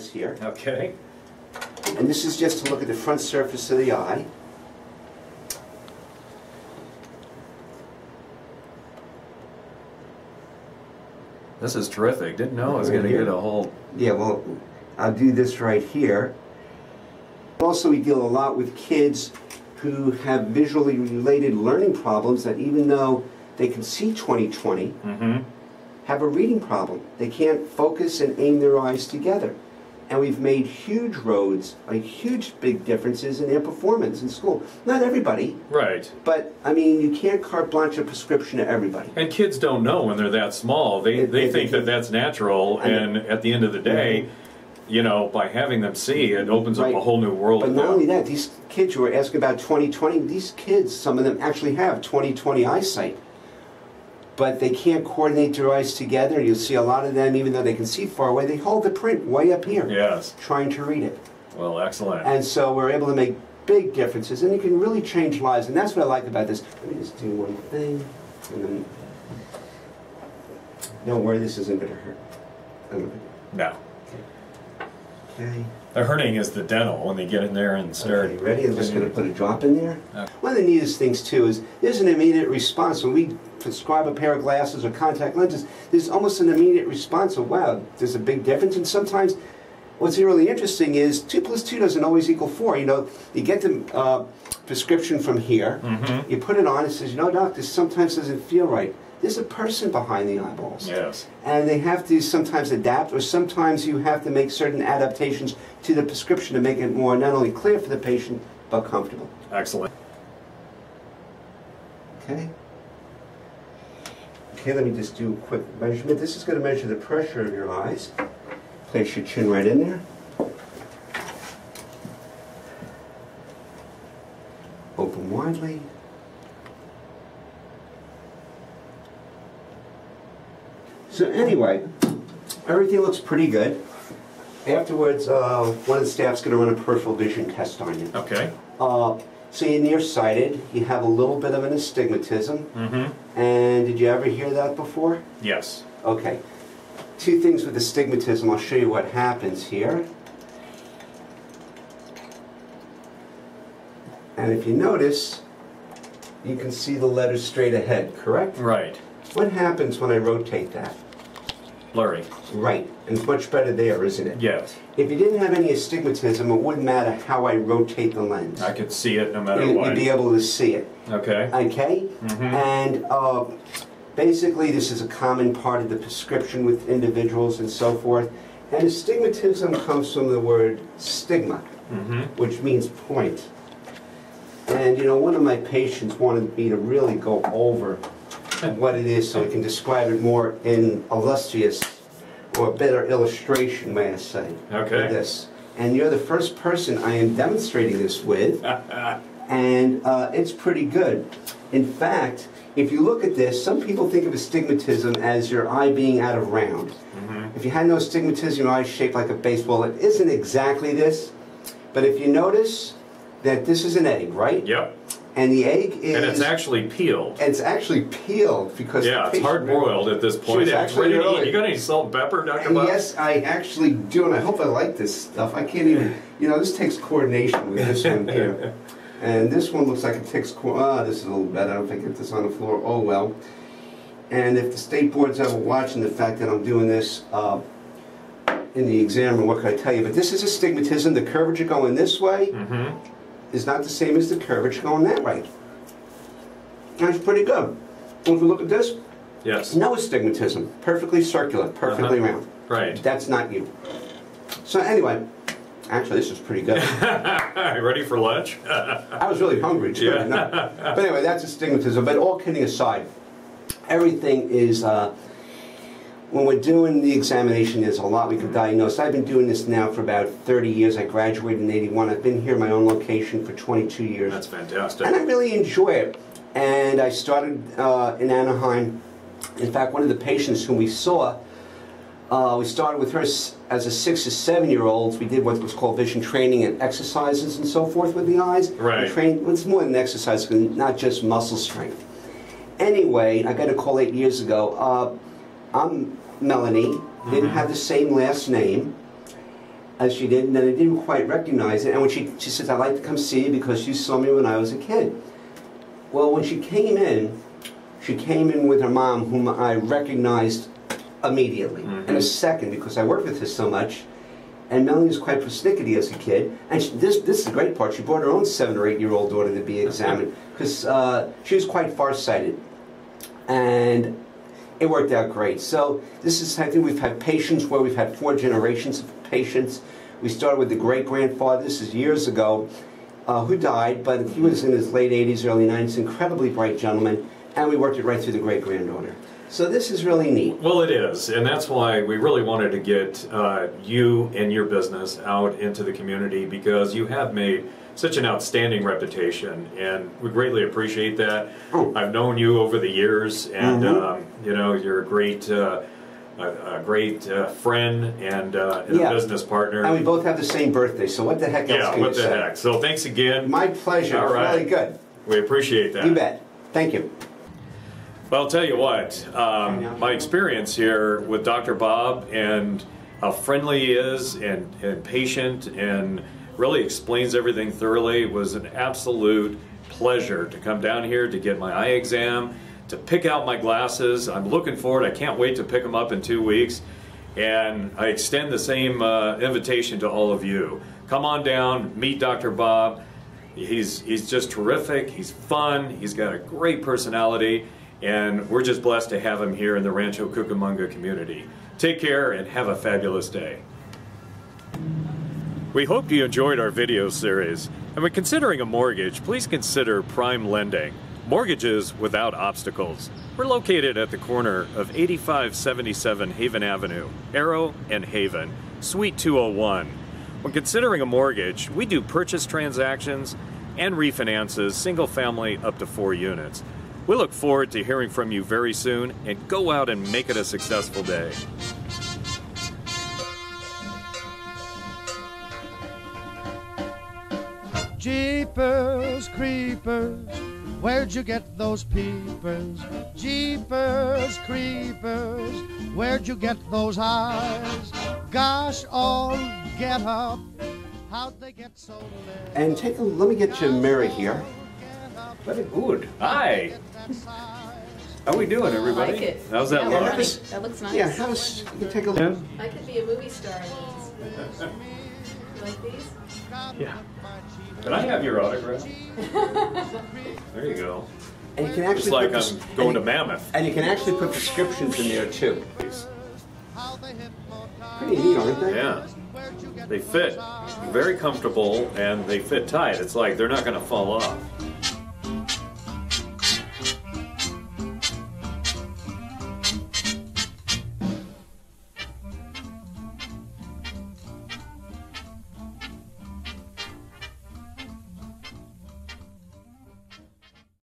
eyes here. Okay. And this is just to look at the front surface of the eye. This is terrific. Didn't know I was going to get a whole... Yeah, well, I'll do this right here. Also, we deal a lot with kids who have visually related learning problems that even though they can see 20/20, have a reading problem. They can't focus and aim their eyes together. And we've made huge roads, like huge big differences in their performance in school. Not everybody. Right. But, I mean, you can't carte blanche a prescription to everybody. And kids don't know when they're that small. They think that that's natural, and at the end of the day, you know, by having them see, it opens up a whole new world. But not only that, these kids who are asking about 20/20, these kids, some of them actually have 20/20 eyesight. But they can't coordinate their eyes together. You'll see a lot of them, even though they can see far away, they hold the print way up here. Yes. Trying to read it. Well, excellent. And so we're able to make big differences, and you can really change lives, and that's what I like about this. Let me just do one thing, and then... Don't worry, this isn't going to hurt. No. Okay. The hurting is the dental when they get in there and start... Okay, ready? I'm just going to put a drop in there. One of the neatest things, too, is there's an immediate response. When we prescribe a pair of glasses or contact lenses, there's almost an immediate response of, wow, there's a big difference. And sometimes what's really interesting is 2 + 2 doesn't always equal 4. You know, you get the prescription from here, you put it on, it says, you know, doc, this sometimes doesn't feel right. There's a person behind the eyeballs. Yes. And they have to sometimes adapt, or sometimes you have to make certain adaptations to the prescription to make it more not only clear for the patient, but comfortable. Excellent. Okay. Okay, let me just do a quick measurement. This is going to measure the pressure of your eyes. Place your chin right in there. Open widely. So anyway, everything looks pretty good. Afterwards, one of the staff's going to run a peripheral vision test on you. Okay. So you're nearsighted. You have a little bit of an astigmatism. And did you ever hear that before? Yes. Okay. 2 things with astigmatism. I'll show you what happens here. And if you notice, you can see the letters straight ahead, correct? Right. What happens when I rotate that? Blurry. Right. And it's much better there, isn't it? Yes. If you didn't have any astigmatism, it wouldn't matter how I rotate the lens. I could see it no matter what. You'd be able to see it. Okay. Okay? And basically this is a common part of the prescription with individuals and so forth. And astigmatism comes from the word stigma, which means point. And you know, one of my patients wanted me to really go over what it is so I can describe it more in illustrious or better illustration, may I say. Okay. With this. And you're the first person I am demonstrating this with, and it's pretty good. In fact, if you look at this, some people think of astigmatism as your eye being out of round. If you had no astigmatism, your eye is shaped like a baseball. It isn't exactly this, but if you notice that this is an egg, right? Yep. And the egg is... And it's actually peeled. It's actually peeled because... Yeah, it's hard-boiled at this point. It's actually ready to eat. You got any salt and pepper, Dr. Bob? Yes, I actually do, and I hope I like this stuff. I can't even... You know, this takes coordination with this one here. And this one looks like it takes... this is a little better. I don't think I get this on the floor. Oh, well. And if the state board's ever watching the fact that I'm doing this in the exam, what can I tell you? But this is astigmatism. The curvature going this way is not the same as the curvature going that way. That's pretty good. And if we look at this, yes, no astigmatism. Perfectly circular, perfectly round. Right. That's not you. So anyway, actually this is pretty good. Ready for lunch? I was really hungry too. Yeah. No. But anyway, that's astigmatism. But all kidding aside, everything is... when we're doing the examination, there's a lot we can diagnose. I've been doing this now for about 30 years. I graduated in '81. I've been here in my own location for 22 years. That's fantastic. And I really enjoy it. And I started in Anaheim. In fact, one of the patients whom we saw, we started with her as a 6 or 7-year-old. We did what was called vision training and exercises and so forth with the eyes. Right. It's more than exercise, not just muscle strength. Anyway, I got a call 8 years ago. I'm Melanie, didn't have the same last name, as she did, and then I didn't quite recognize it. And when she says, "I'd like to come see you because you saw me when I was a kid." Well, when she came in with her mom, whom I recognized immediately, in a second, because I worked with her so much. And Melanie was quite persnickety as a kid. And this is the great part. She brought her own 7 or 8-year-old daughter to be examined because she was quite farsighted. And it worked out great. So this is something we've had patients where we've had 4 generations of patients. We started with the great-grandfather, this is years ago, who died, but he was in his late 80s, early 90s, incredibly bright gentleman, and we worked it right through the great-granddaughter. So this is really neat. Well, it is, and that's why we really wanted to get you and your business out into the community, because you have made such an outstanding reputation, and we greatly appreciate that. Oh. I've known you over the years, and you know, you're a great friend and a business partner. And we both have the same birthday, so what the heck else can you say? Yeah, what the heck. So thanks again. My pleasure. All right. Really good. We appreciate that. You bet. Thank you. Well, I'll tell you what, my experience here with Dr. Bob and how friendly he is and patient and really explains everything thoroughly was an absolute pleasure to come down here to get my eye exam, to pick out my glasses. I'm looking forward. I can't wait to pick them up in 2 weeks. And I extend the same invitation to all of you. Come on down, meet Dr. Bob. He's just terrific. He's fun. He's got a great personality. And we're just blessed to have him here in the Rancho Cucamonga community. Take care and have a fabulous day. We hope you enjoyed our video series. And when considering a mortgage, please consider Prime Lending. Mortgages without obstacles. We're located at the corner of 8577 Haven Avenue, Arrow and Haven, Suite 201. When considering a mortgage, we do purchase transactions and refinances, single family up to 4 units. We look forward to hearing from you very soon, and go out and make it a successful day. Jeepers creepers, where'd you get those peepers? Jeepers creepers, where'd you get those eyes? Gosh, all get up, how'd they get so lit? And let me get you Mary here. Very good. Hi. How we doing, everybody? I like it. How's that Yeah, look? that looks nice. Yeah, you can take a look. I could be a movie star in these. You like these? Yeah. Can I have your autograph? There you go. And you can actually It's like I'm going to Mammoth. And you can actually put prescriptions in there too. Pretty neat, aren't they? Yeah. They fit very comfortable and they fit tight. It's like they're not going to fall off.